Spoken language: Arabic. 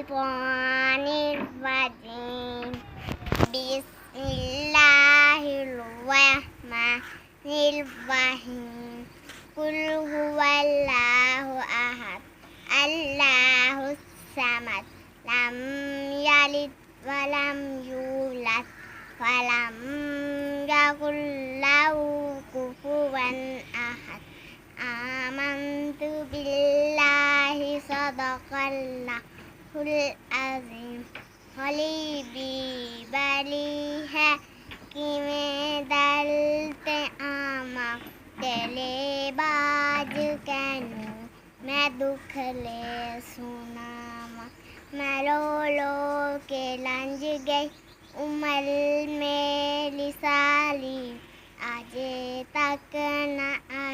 الشيطان الرجيم بسم الله الرحمن الرحيم قل هو الله أحد الله الصمد لم يلد ولم يولد ولم يكن له كفوا أحد آمنت بالله صدق الله العظيم होली बली है कि मैं दलते आमक तेले बाज कैनू मैं दुख ले सुनामा मैं लो के लंज गई उमर मेरी साली आजे तक न आई।